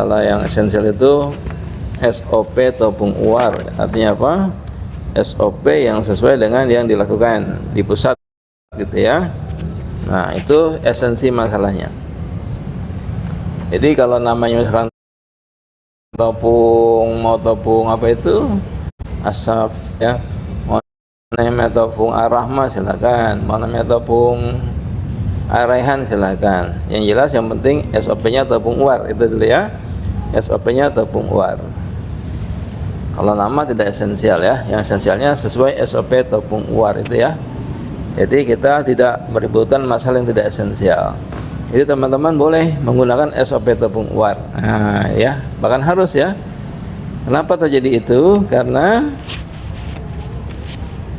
Kalau yang esensial itu SOP Topung Uar, artinya apa? SOP yang sesuai dengan yang dilakukan di pusat gitu ya. Nah, itu esensi masalahnya. Jadi kalau namanya misalkan mau topung apa itu asaf ya, mau namanya topung ar-rahmah silakan, mau namanya topung ar-raihan silakan. Yang jelas yang penting SOP-nya topung uar itu dulu ya. SOP-nya topung uar. Kalau nama tidak esensial ya, yang esensialnya sesuai SOP topung uar itu ya. Jadi kita tidak meributkan masalah yang tidak esensial. Jadi teman-teman boleh menggunakan SOP topung uar. Nah, ya, bahkan harus ya. Kenapa terjadi itu? Karena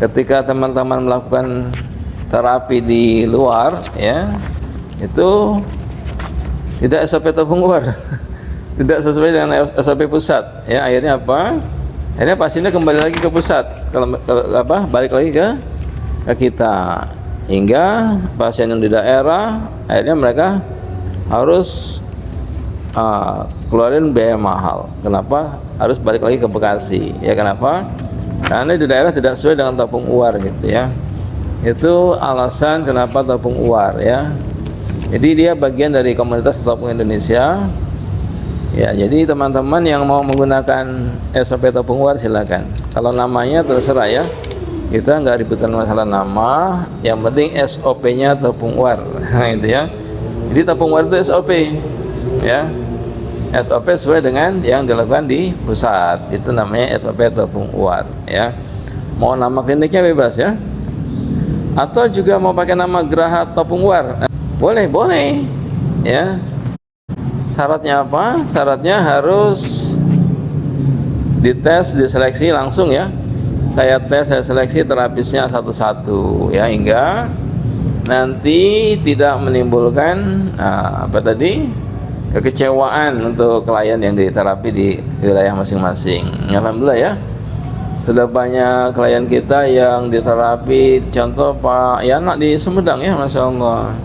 ketika teman-teman melakukan terapi di luar, ya, itu tidak SOP topung uar, tidak sesuai dengan SOP pusat. Ya, akhirnya apa? Akhirnya pasiennya kembali lagi ke pusat, balik lagi ke kita. Hingga pasien yang di daerah akhirnya mereka harus keluarin biaya mahal. Kenapa harus balik lagi ke Bekasi? Ya kenapa? Karena di daerah tidak sesuai dengan topung uar gitu ya. Itu alasan kenapa topung uar ya. Jadi dia bagian dari komunitas topung Indonesia. Ya, jadi teman-teman yang mau menggunakan SOP topung uar silakan. Kalau namanya terserah ya. Kita nggak ributkan masalah nama, yang penting SOP-nya topung uar. Nah, itu ya. Jadi topung uar itu SOP, ya. SOP sesuai dengan yang dilakukan di pusat. Itu namanya SOP topung uar, ya. Mau nama kliniknya bebas ya. Atau juga mau pakai nama Geraha Topung Uar, boleh, ya. Syaratnya apa? Syaratnya harus dites, diseleksi langsung ya. Saya tes, saya seleksi terapisnya satu-satu ya, hingga nanti tidak menimbulkan kekecewaan untuk klien yang diterapi di wilayah masing-masing. Alhamdulillah ya, sudah banyak klien kita yang diterapi. Contoh Pak Yana di Sumedang ya, Masya Allah,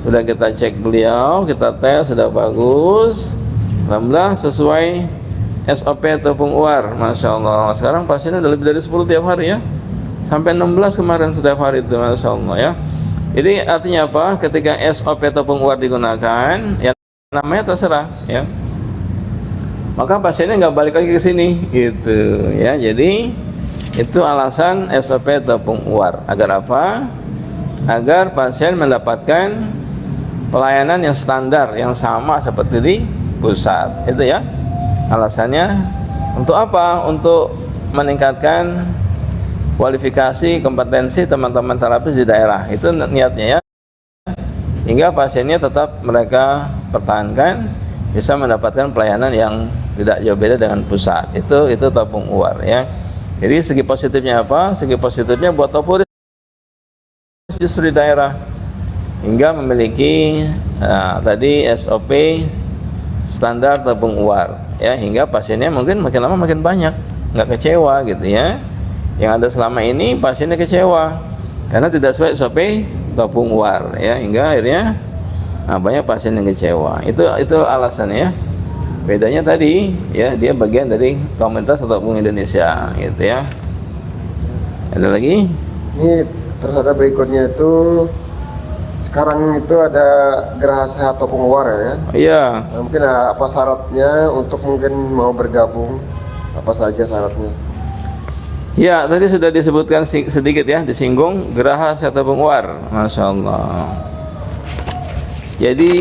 sudah kita cek beliau, kita tes, sudah bagus, alhamdulillah sesuai SOP topung uar, Masya Allah. Sekarang pasiennya udah lebih dari 10 tiap hari ya, sampai 16 kemarin setiap hari itu, Masya Allah ya. Jadi artinya apa? Ketika SOP topung uar digunakan, ya namanya terserah ya, maka pasiennya nggak balik lagi ke sini gitu ya. Jadi itu alasan SOP topung uar. Agar apa? Agar pasien mendapatkan pelayanan yang standar, yang sama seperti di pusat. Itu ya alasannya. Untuk apa? Untuk meningkatkan kualifikasi kompetensi teman-teman terapis di daerah. Itu niatnya ya, hingga pasiennya tetap mereka pertahankan, bisa mendapatkan pelayanan yang tidak jauh beda dengan pusat. Itu topung uar ya. Jadi segi positifnya apa? Segi positifnya buat topuris justru di daerah, hingga memiliki tadi SOP standar topung uar ya, hingga pasiennya mungkin makin lama makin banyak, nggak kecewa gitu ya. Yang ada selama ini pasiennya kecewa karena tidak sesuai SOP topung uar ya, hingga akhirnya banyak pasien yang kecewa. Itu alasannya ya. Bedanya tadi ya, dia bagian dari komunitas topung Indonesia gitu ya. Ada lagi? Ini terus ada berikutnya itu, sekarang itu ada Geraha Sehat Topung Uar ya kan? Iya. Nah, mungkin apa syaratnya untuk mungkin mau bergabung? Apa saja syaratnya? Ya, tadi sudah disebutkan sedikit ya, disinggung Geraha Sehat Topung Uar. Masya Allah. Jadi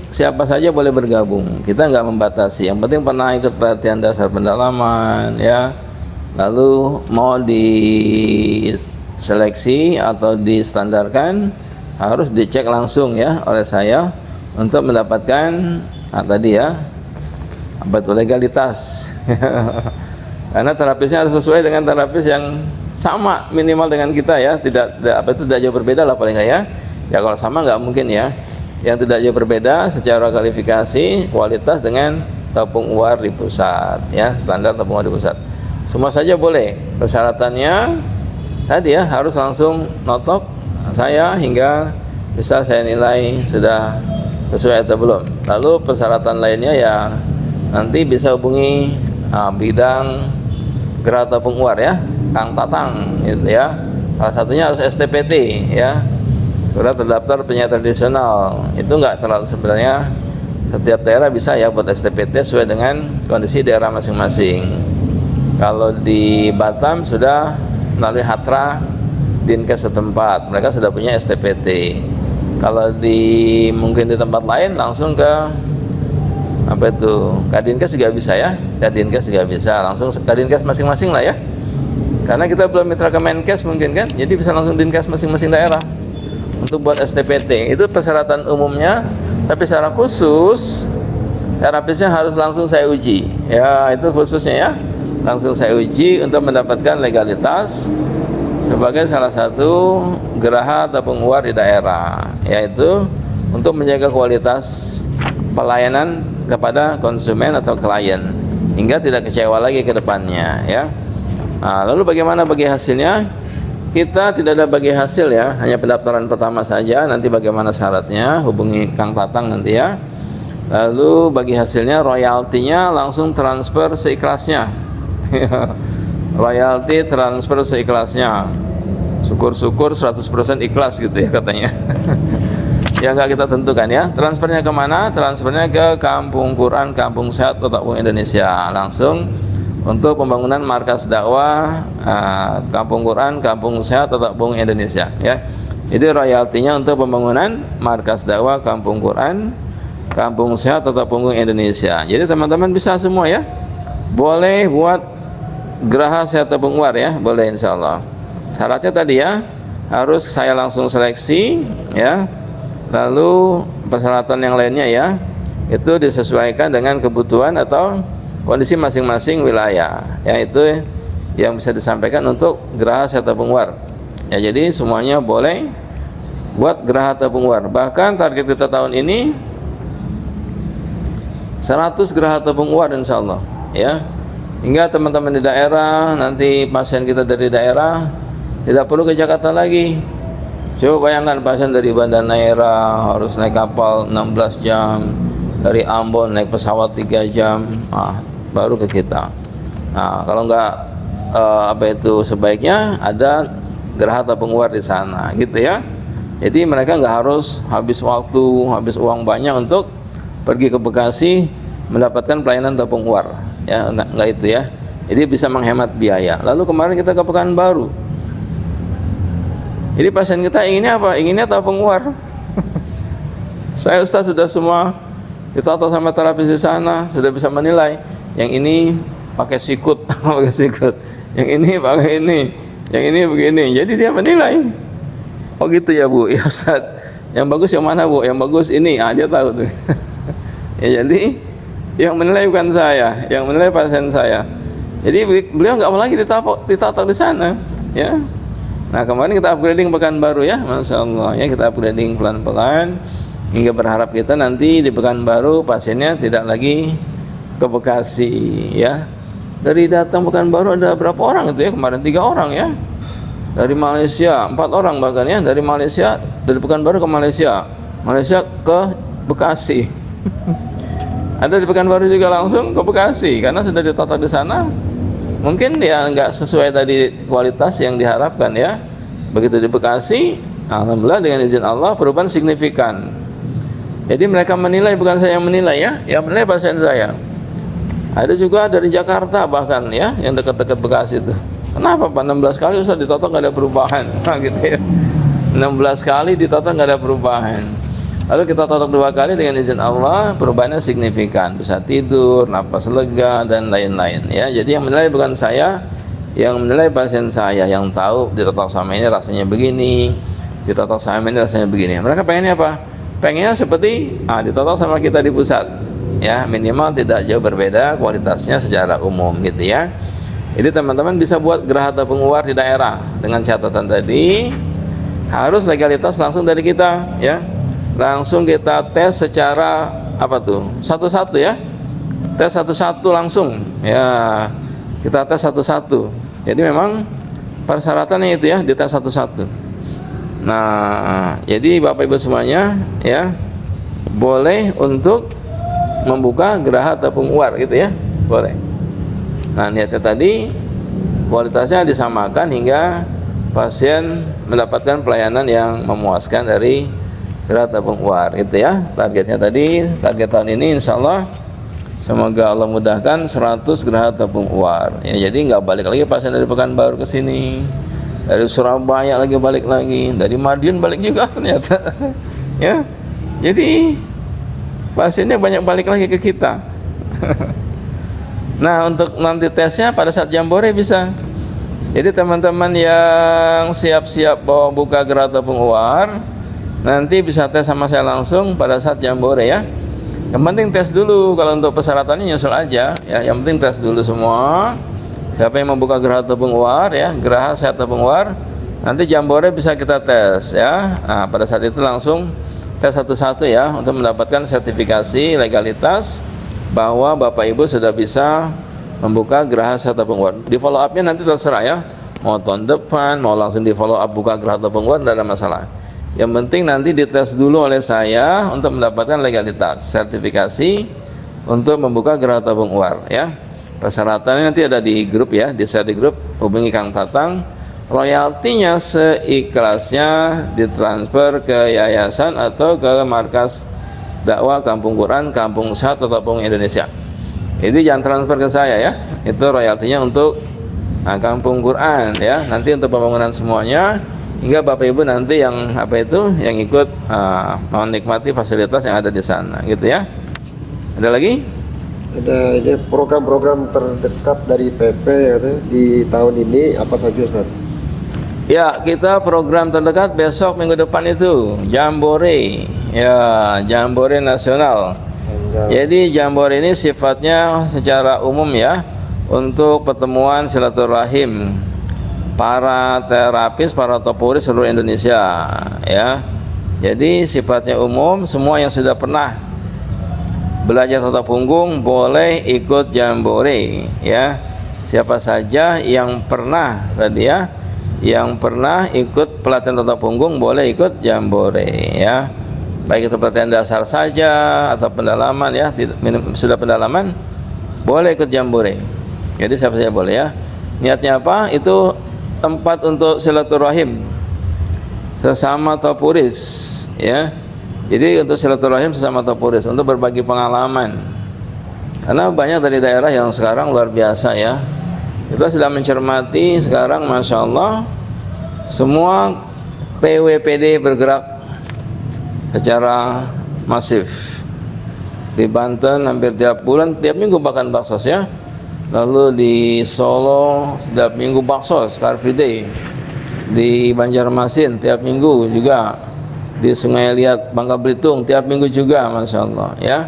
siapa saja boleh bergabung, kita nggak membatasi. Yang penting pernah ikut pelatihan dasar pendalaman ya, lalu mau diseleksi atau distandarkan, harus dicek langsung ya oleh saya untuk mendapatkan tadi ya, apa itu legalitas. Karena terapisnya harus sesuai dengan terapis yang sama minimal dengan kita ya, tidak jauh berbeda lah paling nggak ya. Ya kalau sama nggak mungkin ya. Yang tidak jauh berbeda secara kualifikasi, kualitas dengan topung uar di pusat ya, standar topung uar di pusat. Semua saja boleh. Persyaratannya tadi ya, harus langsung notok saya hingga bisa saya nilai sudah sesuai atau belum. Lalu persyaratan lainnya ya nanti bisa hubungi bidang gerah tabung uar ya, Kang Tatang gitu ya. Salah satunya harus STPT ya, surat terdaftar penyanyi tradisional. Itu enggak terlalu, sebenarnya setiap daerah bisa ya buat STPT sesuai dengan kondisi daerah masing-masing. Kalau di Batam sudah melalui Hatra Dinkes setempat, mereka sudah punya STPT. Kalau mungkin di tempat lain langsung ke apa itu, Kadinkes juga bisa ya, Kadinkes juga bisa, langsung Kadinkes masing-masing lah ya, karena kita belum mitra Kemenkes mungkin kan, jadi bisa langsung Dinkes masing-masing daerah untuk buat STPT. Itu persyaratan umumnya, tapi secara khusus terapisnya harus langsung saya uji ya, itu khususnya ya, langsung saya uji untuk mendapatkan legalitas sebagai salah satu geraha tabung uar di daerah, yaitu untuk menjaga kualitas pelayanan kepada konsumen atau klien hingga tidak kecewa lagi ke depannya ya. Nah, lalu bagaimana bagi hasilnya? Kita tidak ada bagi hasil ya, hanya pendaftaran pertama saja. Nanti bagaimana syaratnya hubungi Kang Tatang nanti ya. Lalu bagi hasilnya, royaltinya langsung transfer seikhlasnya. Royalti transfer seikhlasnya. Syukur-syukur 100% ikhlas gitu ya katanya. Ya nggak kita tentukan ya. Transfernya kemana? Transfernya ke Kampung Quran, Kampung Sehat, Tabung Indonesia langsung untuk pembangunan markas dakwah Kampung Quran, Kampung Sehat, Tabung Indonesia ya. Jadi royaltinya untuk pembangunan markas dakwah Kampung Quran, Kampung Sehat, Tabung Indonesia. Jadi teman-teman bisa semua ya. Boleh buat geraha sehat tabung uar ya, boleh insyaallah. Syaratnya tadi ya, harus saya langsung seleksi ya. Lalu persyaratan yang lainnya ya, itu disesuaikan dengan kebutuhan atau kondisi masing-masing wilayah ya, itu yang bisa disampaikan untuk geraha sehat tabung uar ya. Jadi semuanya boleh buat geraha tabung uar. Bahkan target kita tahun ini 100 geraha tabung uar insyaallah ya, hingga teman-teman di daerah, nanti pasien kita dari daerah tidak perlu ke Jakarta lagi. Coba bayangkan pasien dari Banda Neira harus naik kapal 16 jam, dari Ambon naik pesawat 3 jam, baru ke kita. Nah, kalau enggak sebaiknya ada geraha tabung uar di sana gitu ya. Jadi mereka enggak harus habis waktu, habis uang banyak untuk pergi ke Bekasi mendapatkan pelayanan tabung uar ya, enggak itu ya. Jadi bisa menghemat biaya. Lalu kemarin kita ke Pekanbaru. Jadi pasien kita inginnya apa? Inginnya tabung uar. Saya Ustaz sudah semua ditata sama terapis di sana, sudah bisa menilai. Yang ini pakai sikut, pakai sikut. Yang ini pakai ini, yang ini begini. Jadi dia menilai. Oh gitu ya Bu, ya Ustaz. Yang bagus yang mana Bu? Yang bagus ini. Dia tahu tuh. Ya jadi yang menilai bukan saya, yang menilai pasien saya. Jadi beliau nggak mau lagi ditata di sana, ya. Nah kemarin kita upgrading Pekanbaru ya, Masya Allah ya, kita upgrading pelan-pelan hingga berharap kita nanti di Pekanbaru pasiennya tidak lagi ke Bekasi ya. Dari datang Pekanbaru ada berapa orang itu ya, kemarin 3 orang ya, dari Malaysia 4 orang bahkan ya, dari Malaysia, dari Pekanbaru ke Malaysia, Malaysia ke Bekasi. Ada di Pekanbaru juga langsung ke Bekasi karena sudah ditata di sana. Mungkin dia nggak sesuai tadi kualitas yang diharapkan ya. Begitu di Bekasi, alhamdulillah dengan izin Allah perubahan signifikan. Jadi mereka menilai, bukan saya yang menilai ya, yang menilai pasien saya. Ada juga dari Jakarta bahkan ya, yang dekat-dekat Bekasi itu. Kenapa Pak 16 kali Ustaz ditata nggak ada perubahan? Nah, gitu ya. 16 kali ditata nggak ada perubahan. Lalu kita totok 2 kali dengan izin Allah, perubahannya signifikan, bisa tidur, napas lega dan lain-lain ya. Jadi yang menilai bukan saya, yang menilai pasien saya, yang tahu ditotok sama ini rasanya begini, ditotok sama ini rasanya begini. Mereka pengennya apa? Pengennya seperti ditotok sama kita di pusat ya, minimal tidak jauh berbeda kualitasnya secara umum gitu ya. Jadi teman-teman bisa buat geraha tabung uar di daerah dengan catatan tadi, harus legalitas langsung dari kita ya. Langsung kita tes secara apa tuh? Satu-satu ya. Tes satu-satu langsung. Ya. Kita tes satu-satu. Jadi memang persyaratannya itu ya, dites satu-satu. Nah, jadi Bapak Ibu semuanya ya, boleh untuk membuka geraha tepung uar gitu ya, boleh. Nah, niatnya tadi kualitasnya disamakan hingga pasien mendapatkan pelayanan yang memuaskan dari geraha tepung uar gitu ya. Targetnya tadi, target tahun ini insya Allah semoga Allah mudahkan 100 geraha tepung uar ya. Jadi nggak balik lagi pasien dari Pekanbaru ke sini, dari Surabaya lagi balik lagi, dari Madiun balik juga ternyata ya. Jadi pasiennya banyak balik lagi ke kita. Nah, untuk nanti tesnya pada saat Jambore bisa. Jadi teman-teman yang siap-siap mau buka geraha tepung uar, nanti bisa tes sama saya langsung pada saat Jambore ya. Yang penting tes dulu. Kalau untuk persyaratannya nyusul aja ya. Yang penting tes dulu semua. Siapa yang mau buka geraha tepung uar ya, geraha sehat tepung uar, nanti Jambore bisa kita tes ya. Nah, pada saat itu langsung tes satu-satu ya untuk mendapatkan sertifikasi legalitas bahwa Bapak Ibu sudah bisa membuka geraha sehat tepung uar. Di follow up-nya nanti terserah ya, mau tahun depan mau langsung di follow up buka geraha tepung uar, tidak ada masalah. Yang penting nanti dites dulu oleh saya untuk mendapatkan legalitas sertifikasi untuk membuka geraha tepung uar ya. Persyaratannya nanti ada di grup ya, di share di grup, hubungi Kang Tatang. Royaltinya seikhlasnya ditransfer ke yayasan atau ke markas dakwah Kampung Quran, Kampung Sehat Tepung Indonesia. Itu jangan transfer ke saya ya. Itu royaltinya untuk Kampung Quran ya. Nanti untuk pembangunan semuanya, hingga Bapak Ibu nanti yang yang ikut menikmati fasilitas yang ada di sana gitu ya. Ada lagi? Ada ini program-program terdekat dari PP ya, di tahun ini apa saja Ustaz? Ya, kita program terdekat besok minggu depan itu Jambore ya, Jambore nasional. Jadi Jambore ini sifatnya secara umum ya, untuk pertemuan silaturahim para terapis, para topuris seluruh Indonesia ya. Jadi sifatnya umum, semua yang sudah pernah belajar tata punggung boleh ikut Jambore ya. Siapa saja yang pernah tadi ya, yang pernah ikut pelatihan tata punggung boleh ikut Jambore ya. Baik itu pelatihan dasar saja atau pendalaman ya, sudah pendalaman boleh ikut Jambore. Jadi siapa saja boleh ya. Niatnya apa? Itu tempat untuk silaturahim sesama topuris ya. Jadi untuk silaturahim sesama topuris, untuk berbagi pengalaman. Karena banyak dari daerah yang sekarang luar biasa ya. Kita sudah mencermati sekarang, Masya Allah, semua PWPD bergerak secara masif. Di Banten hampir tiap bulan, tiap minggu bahkan baksos ya. Lalu di Solo setiap minggu baksos, Car Free Day. Di Banjarmasin tiap minggu juga. Di Sungai Liat, Bangka Belitung tiap minggu juga, Masya Allah ya.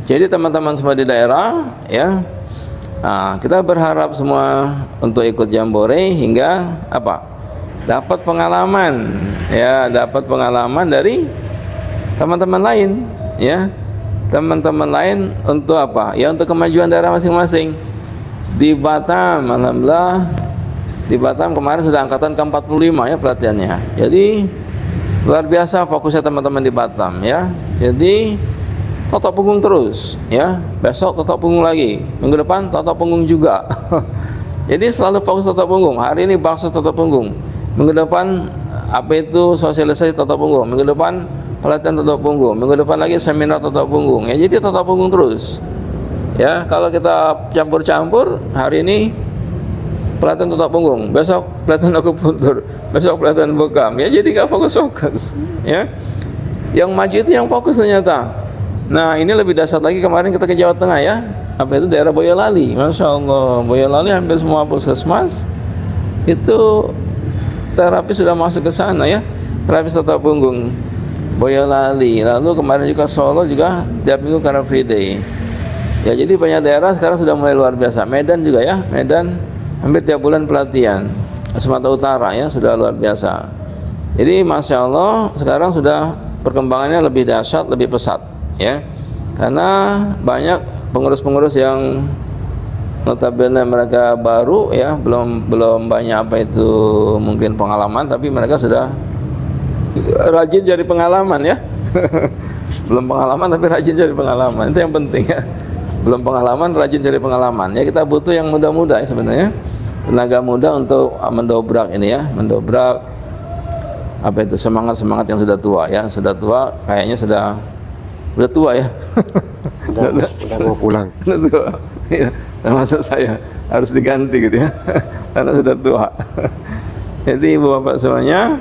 Jadi teman-teman semua di daerah ya, nah, kita berharap semua untuk ikut Jambore hingga apa? Dapat pengalaman ya, dapat pengalaman dari teman-teman lain ya. Teman-teman lain untuk apa? Ya untuk kemajuan daerah masing-masing. Di Batam, alhamdulillah di Batam kemarin sudah angkatan ke-45 ya pelatihannya. Jadi luar biasa fokusnya teman-teman di Batam ya. Jadi totok punggung terus ya. Besok totok punggung lagi, minggu depan totok punggung juga. Jadi selalu fokus totok punggung. Hari ini baksos totok punggung, minggu depan sosialisasi totok punggung, minggu depan pelatihan totok punggung, minggu depan lagi seminar totok punggung ya. Jadi totok punggung terus ya. Kalau kita campur-campur, hari ini pelatihan totok punggung, besok pelatihan akupuntur, besok pelatihan bekam ya. Jadi gak fokus-fokus ya. Yang maju itu yang fokus ternyata. Nah, ini lebih dasar lagi, kemarin kita ke Jawa Tengah ya. Daerah Boyolali. Masya Allah, Boyolali hampir semua puskesmas itu terapi sudah masuk ke sana ya. Terapis tata punggung Boyolali. Lalu kemarin juga Solo juga tiap minggu Car Free Day. Ya, jadi banyak daerah sekarang sudah mulai luar biasa. Medan juga ya, Medan hampir tiap bulan pelatihan. Sumatera Utara ya sudah luar biasa. Jadi Masya Allah sekarang sudah perkembangannya lebih dahsyat, lebih pesat ya. Karena banyak pengurus-pengurus yang notabene mereka baru ya, belum banyak mungkin pengalaman, tapi mereka sudah rajin cari pengalaman ya. Belum pengalaman tapi rajin cari pengalaman, itu yang penting ya. Belum pengalaman, rajin cari pengalaman ya. Kita butuh yang muda-muda ya sebenarnya, tenaga muda untuk mendobrak ini ya, mendobrak apa itu, semangat yang sudah tua ya. Sudah tua, kayaknya sudah tua ya. Udah mau pulang. Sudah tua ya, termasuk saya harus diganti gitu ya karena sudah tua. Jadi ibu bapak semuanya,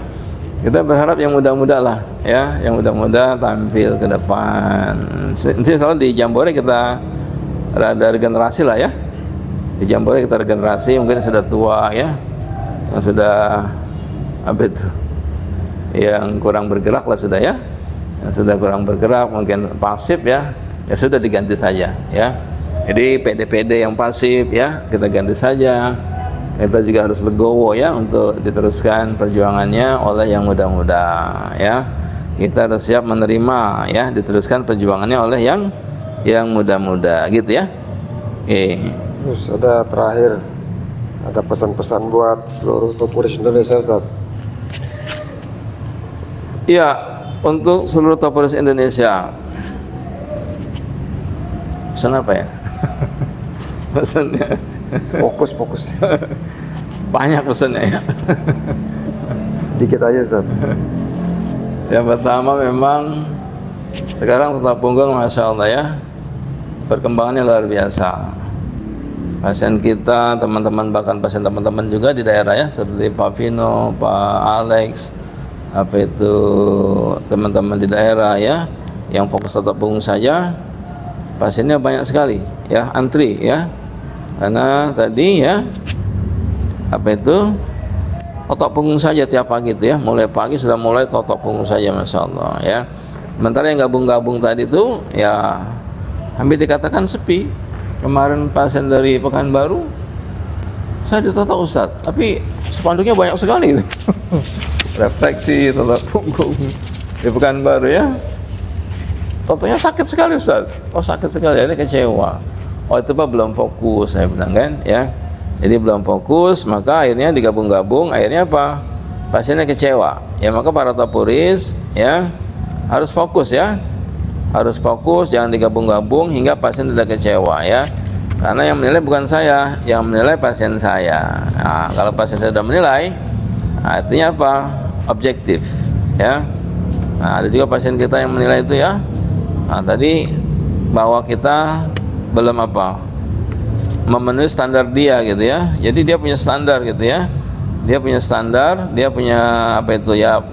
kita berharap yang muda-muda lah ya, yang muda-muda tampil ke depan. Nanti selalu di Jambore kita ada regenerasi lah ya. Di Jambore kita regenerasi, mungkin yang sudah tua ya, yang sudah apa itu, yang kurang bergerak lah sudah ya, yang sudah kurang bergerak, mungkin pasif ya, ya sudah diganti saja ya. Jadi PD-PD yang pasif ya kita ganti saja. Kita juga harus legowo ya untuk diteruskan perjuangannya oleh yang muda-muda ya. Kita harus siap menerima ya, diteruskan perjuangannya oleh yang muda-muda gitu ya. Oke. Terus ada terakhir, ada pesan-pesan buat seluruh topuris Indonesia, Ustaz. Iya, untuk seluruh topuris Indonesia. Pesan apa ya? Pesannya Fokus. banyak pesannya ya. Dikit aja, Ustaz. Yang pertama memang sekarang Kota Punggung Masya Allah ya, perkembangannya luar biasa. Pasien kita, teman-teman, bahkan pasien teman-teman juga di daerah ya, seperti Pak Vino, Pak Alex, apa itu teman-teman di daerah ya, yang fokus Kota Punggung saja, pasiennya banyak sekali ya, antri ya. Karena tadi ya, apa itu, totok punggung saja tiap pagi itu ya, mulai pagi sudah mulai totok punggung saja, Masya Allah ya. Sementara yang gabung-gabung tadi itu ya hampir dikatakan sepi. Kemarin pasien dari Pekanbaru saya ditotok Ustaz, tapi spanduknya banyak sekali itu. Refleksi totok punggung di Pekanbaru ya, totoknya sakit sekali Ustaz. Oh sakit sekali, ini kecewa. Oh itu Pak belum fokus, saya bilang kan ya. Jadi belum fokus, maka akhirnya digabung-gabung, akhirnya apa? Pasiennya kecewa. Ya maka para topuris ya harus fokus ya. Harus fokus, jangan digabung-gabung hingga pasien tidak kecewa ya. Karena yang menilai bukan saya, yang menilai pasien saya. Nah, kalau pasien saya sudah menilai, nah, artinya apa? Objektif ya. Nah, ada juga pasien kita yang menilai itu ya. Nah, tadi bahwa kita belum apa, memenuhi standar dia gitu ya. Jadi dia punya standar gitu ya. Dia punya standar, dia punya apa itu ya,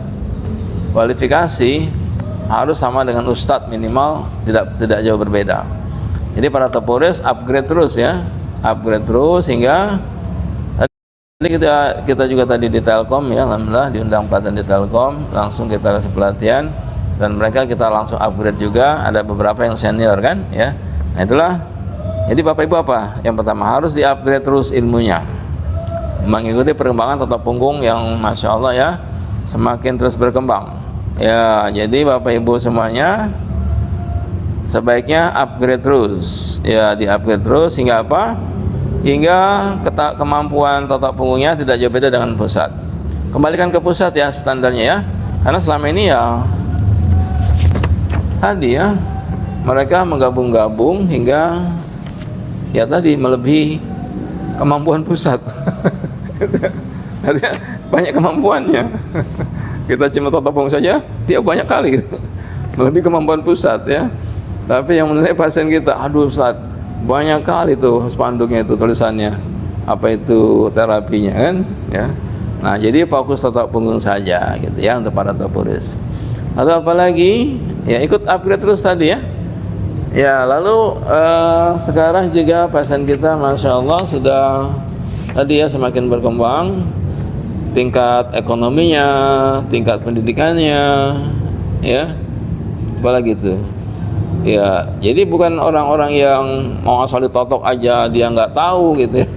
kualifikasi harus sama dengan ustadz minimal, tidak jauh berbeda. Jadi para topuris upgrade terus ya, upgrade terus hingga tadi kita juga tadi di Telkom ya, alhamdulillah diundang pelatihan di Telkom, langsung kita kasih pelatihan dan mereka kita langsung upgrade juga. Ada beberapa yang senior kan ya. Nah itulah, jadi Bapak Ibu apa? Yang pertama harus di-upgrade terus ilmunya, mengikuti perkembangan totok punggung yang Masya Allah ya, semakin terus berkembang ya. Jadi Bapak Ibu semuanya sebaiknya upgrade terus ya, di-upgrade terus hingga apa? Hingga kemampuan totok punggungnya tidak jauh beda dengan pusat. Kembalikan ke pusat ya standarnya ya, karena selama ini ya tadi ya, mereka menggabung-gabung hingga ya tadi melebihi kemampuan pusat. Banyak kemampuannya. Kita cuma totok punggung saja, dia banyak kali gitu. Melebihi kemampuan pusat ya. Tapi yang menilai pasien kita, aduh Ustaz, banyak kali tuh spanduknya itu tulisannya, apa itu terapinya kan ya. Nah jadi fokus totok punggung saja gitu ya untuk para topuris. Lalu apalagi ya, ikut upgrade terus tadi ya. Ya lalu sekarang juga pasien kita Masya Allah sudah tadi ya semakin berkembang, tingkat ekonominya, tingkat pendidikannya ya, apalagi itu ya. Jadi bukan orang-orang yang mau asal ditotok aja dia nggak tahu gitu ya.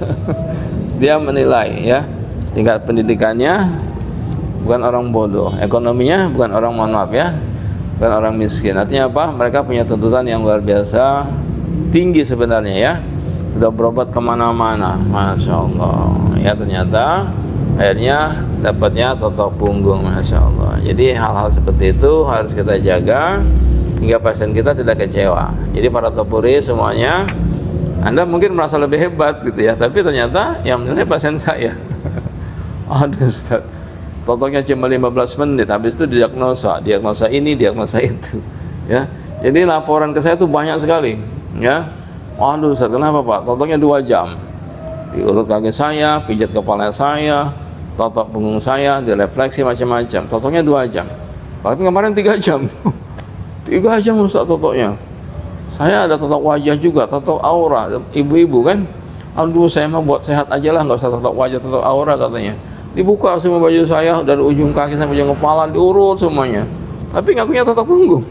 Dia menilai ya, tingkat pendidikannya, bukan orang bodoh, ekonominya bukan orang, mohon maaf ya, bukan orang miskin. Artinya apa? Mereka punya tuntutan yang luar biasa tinggi sebenarnya ya. Sudah berobat kemana-mana, Masya Allah ya. Ternyata akhirnya dapatnya totok punggung, Masya Allah. Jadi hal-hal seperti itu harus kita jaga hingga pasien kita tidak kecewa. Jadi para topuris semuanya, Anda mungkin merasa lebih hebat gitu ya, tapi ternyata yang menilai pasien saya. Aduh Ustaz, totoknya cuma 15 menit, habis itu diagnosa ini, diagnosa itu ya. Jadi laporan ke saya itu banyak sekali ya. Aduh Ustaz, kenapa Pak? Totoknya 2 jam, diurut kaki saya, pijat kepala saya, totok punggung saya, direfleksi macam-macam. Totoknya 2 jam. Bahkan kemarin 3 jam. 3 jam Ustaz totoknya. Saya ada totok wajah juga, totok aura. Ibu-ibu kan, aduh saya mau buat sehat aja lah, nggak usah totok wajah, totok aura katanya. Dibuka semua baju saya dari ujung kaki sampai ujung kepala, diurut semuanya. Tapi ngakunya totok punggung.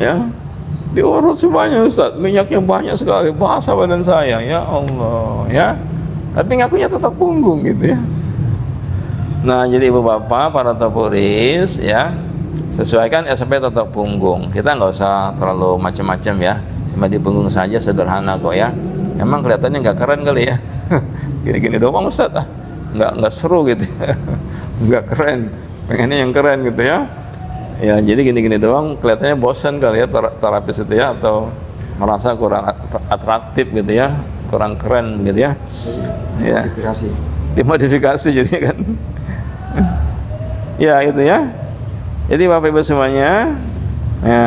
Ya, diurut semuanya Ustaz. Minyaknya banyak sekali, basah badan saya. Ya Allah, ya. Tapi ngakunya totok punggung gitu ya. Nah, jadi ibu bapak, para topuris ya, sesuaikan SOP totok punggung. Kita nggak usah terlalu macam-macam ya, cuma di punggung saja, sederhana kok ya. Emang kelihatannya nggak keren kali ya, gini-gini doang Ustaz, nggak seru gitu ya. Nggak keren, pengennya yang keren gitu ya. Ya jadi gini-gini doang kelihatannya bosan kali ya terapis itu ya, atau merasa kurang atraktif gitu ya, kurang keren gitu ya. Ya, dimodifikasi jadinya kan. Ya itu ya. Jadi Bapak Ibu semuanya, ya,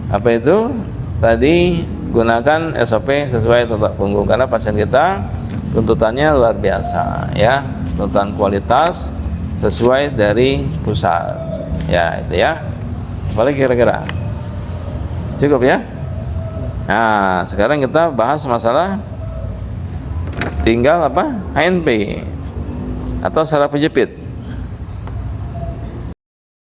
apa itu tadi, gunakan SOP sesuai totok punggung, karena pasien kita tuntutannya luar biasa ya, tuntutan kualitas sesuai dari pusat ya, itu ya. Apalagi kira-kira cukup ya. Nah sekarang kita bahas masalah tinggal apa, HNP atau saraf penjepit.